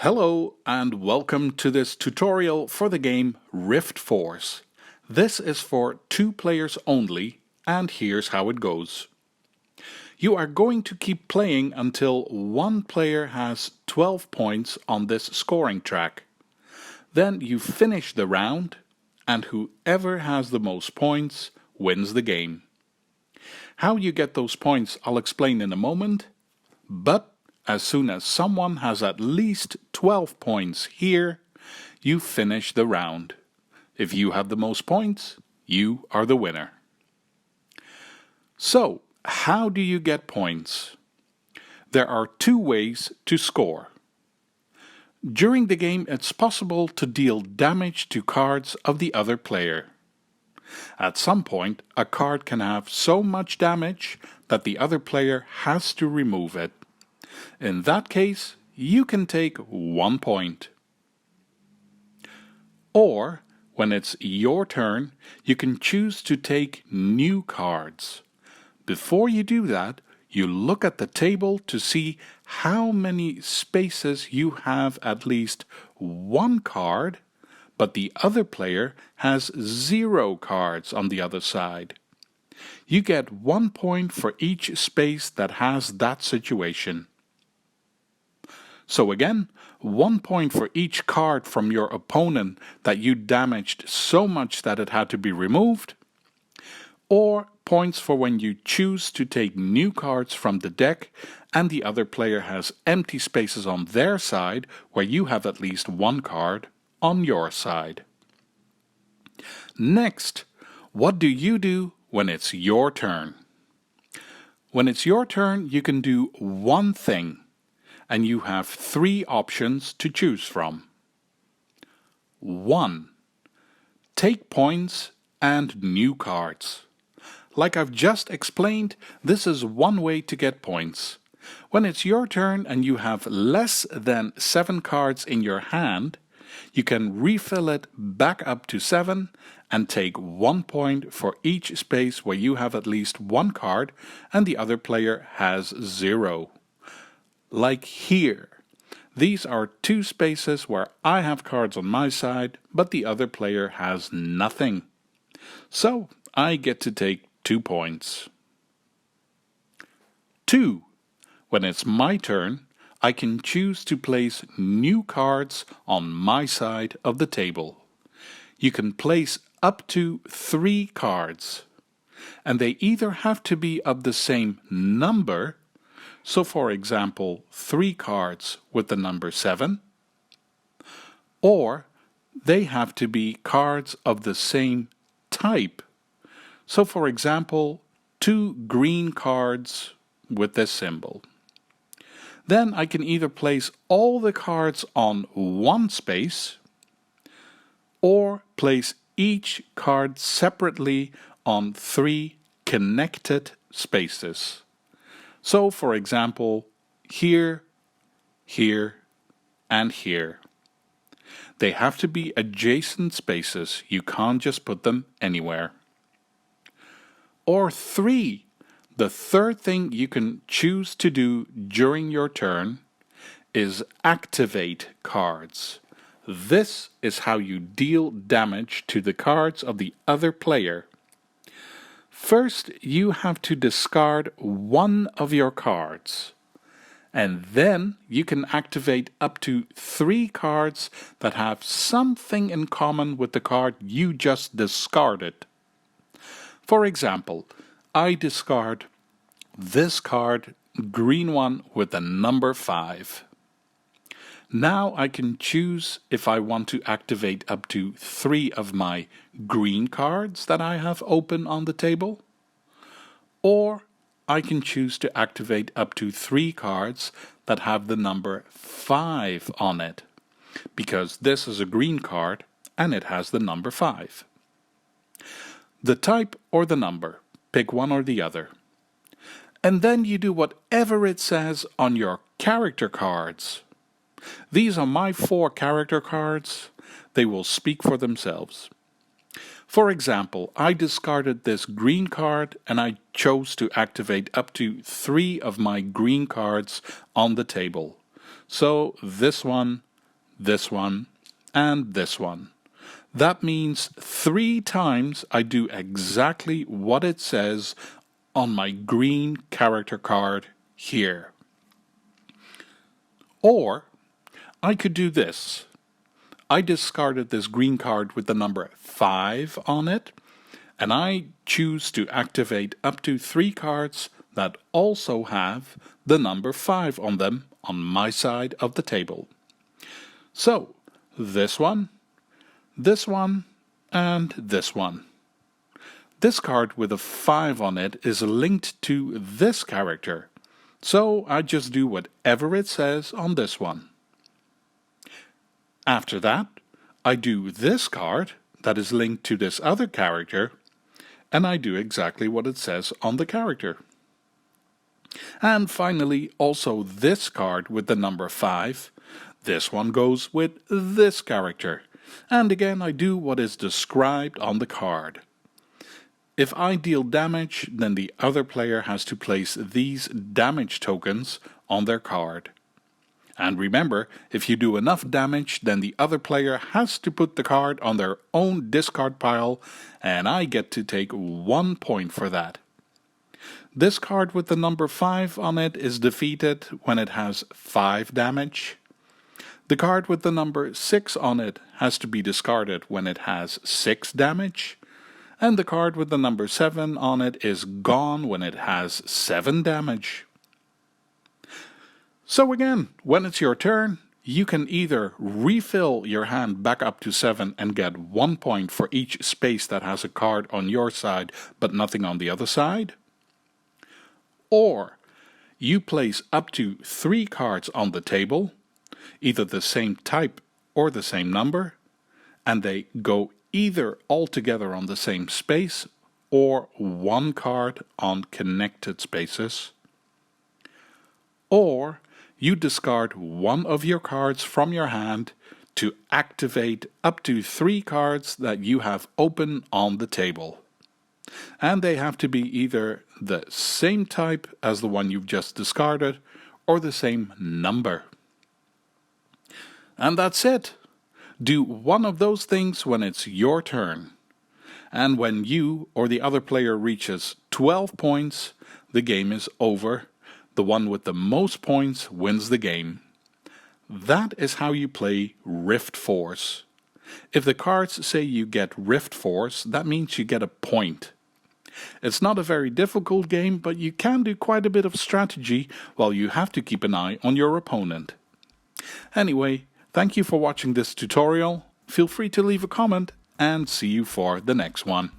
Hello and welcome to this tutorial for the game Riftforce. This is for 2 players only, and here's how it goes. You are going to keep playing until one player has 12 points on this scoring track. Then you finish the round, and whoever has the most points wins the game. How you get those points I'll explain in a moment, but as soon as someone has at least 12 points here, you finish the round. If you have the most points, you are the winner. So, how do you get points? There are 2 ways to score. During the game, it's possible to deal damage to cards of the other player. At some point, a card can have so much damage that the other player has to remove it. In that case, you can take 1 point. Or, when it's your turn, you can choose to take new cards. Before you do that, you look at the table to see how many spaces you have at least 1 card, but the other player has 0 cards on the other side. You get 1 point for each space that has that situation. So again, 1 point for each card from your opponent that you damaged so much that it had to be removed, or points for when you choose to take new cards from the deck and the other player has empty spaces on their side where you have at least 1 card on your side. Next, what do you do when it's your turn? When it's your turn, you can do one thing, and you have 3 options to choose from. 1. Take points and new cards. Like I've just explained, this is one way to get points. When it's your turn and you have less than 7 cards in your hand, you can refill it back up to 7 and take 1 point for each space where you have at least 1 card and the other player has 0. Like here. These are 2 spaces where I have cards on my side, but the other player has nothing. So I get to take 2 points. 2. When it's my turn, I can choose to place new cards on my side of the table. You can place up to 3 cards, and they either have to be of the same number. So for example, 3 cards with the number 7, or they have to be cards of the same type. So for example, 2 green cards with this symbol. Then I can either place all the cards on 1 space, or place each card separately on 3 connected spaces. So, for example, here, here, and here. They have to be adjacent spaces. You can't just put them anywhere. Or 3. The third thing you can choose to do during your turn is activate cards. This is how you deal damage to the cards of the other player. First, you have to discard 1 of your cards, and then you can activate up to 3 cards that have something in common with the card you just discarded. For example, I discard this card, green one with the number 5. Now I can choose if I want to activate up to 3 of my green cards that I have open on the table, or I can choose to activate up to 3 cards that have the number 5 on it, because this is a green card and it has the number 5. The type or the number, pick one or the other. And then you do whatever it says on your character cards. These are my 4 character cards. They will speak for themselves. For example, I discarded this green card and I chose to activate up to 3 of my green cards on the table. So this one, this one, and this one. That means 3 times I do exactly what it says on my green character card here. Or I could do this. I discarded this green card with the number 5 on it, and I choose to activate up to 3 cards that also have the number 5 on them on my side of the table. So, this one, and this one. This card with a 5 on it is linked to this character, so I just do whatever it says on this one. After that, I do this card that is linked to this other character, and I do exactly what it says on the character. And finally, also this card with the number 5. This one goes with this character, and again I do what is described on the card. If I deal damage, then the other player has to place these damage tokens on their card. And remember, if you do enough damage, then the other player has to put the card on their own discard pile, and I get to take 1 point for that. This card with the number 5 on it is defeated when it has 5 damage. The card with the number 6 on it has to be discarded when it has 6 damage. And the card with the number 7 on it is gone when it has 7 damage. So again, when it's your turn, you can either refill your hand back up to 7 and get 1 point for each space that has a card on your side but nothing on the other side. Or you place up to 3 cards on the table, either the same type or the same number, and they go either all together on the same space or 1 card on connected spaces. Or you discard 1 of your cards from your hand to activate up to 3 cards that you have open on the table. And they have to be either the same type as the one you've just discarded or the same number. And that's it. Do one of those things when it's your turn. And when you or the other player reaches 12 points, the game is over. The one with the most points wins the game. That is how you play Riftforce. If the cards say you get Riftforce, that means you get a point. It's not a very difficult game, but you can do quite a bit of strategy while you have to keep an eye on your opponent. Anyway, thank you for watching this tutorial. Feel free to leave a comment and see you for the next one.